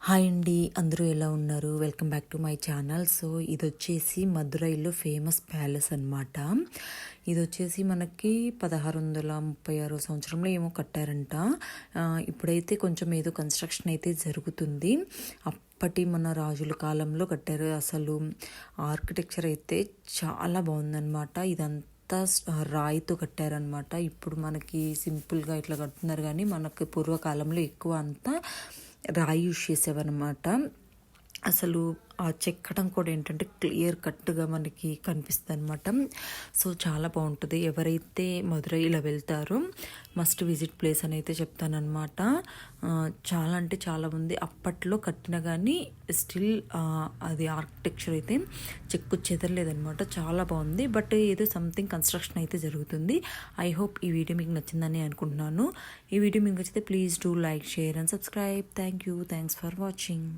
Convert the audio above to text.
Hi అండి, అందరూ ఎలా ఉన్నారు? Welcome back to my channel. So ఇది వచ్చేసి మదురైలో ఫేమస్ ప్యాలెస్ అనమాట. ఇది వచ్చేసి మనకి 1636 సంవత్సరంలో ఏమో కట్టారంట. ఇప్పుడైతే కొంచెం ఏదో కన్స్ట్రక్షన్ అయితే జరుగుతుంది. అప్పటి మన రాజుల కాలంలో కట్టారు. అసలు ఆర్కిటెక్చర్ అయితే చాలా బాగుందన్నమాట. ఇదంతా రాయితో కట్టారనమాట. ఇప్పుడు మనకి సింపుల్గా ఇట్లా కడుతున్నారు, కానీ మనకి పూర్వకాలంలో ఎక్కువ అంతా రాయి యూజ్ చేసేవన్నమాట. అసలు ఆ చెక్కడం కూడా ఏంటంటే క్లియర్ కట్గా మనకి కనిపిస్తుంది అనమాట. సో చాలా బాగుంటుంది. ఎవరైతే మదురై ఇలా వెళ్తారో మస్ట్ విజిట్ ప్లేస్ అని అయితే చెప్తానమాట. చాలా అంటే చాలా ఉంది. అప్పట్లో కట్టిన కానీ స్టిల్ అది ఆర్కిటెక్చర్ అయితే చెక్కు చెదరలేదనమాట. చాలా బాగుంది. బట్ ఏదో సంథింగ్ కన్స్ట్రక్షన్ అయితే జరుగుతుంది. ఐ హోప్ ఈ వీడియో మీకు నచ్చిందని అనుకుంటున్నాను. ఈ వీడియో మీకు నచ్చితే please do like, share and subscribe. Thank you. Thanks for watching.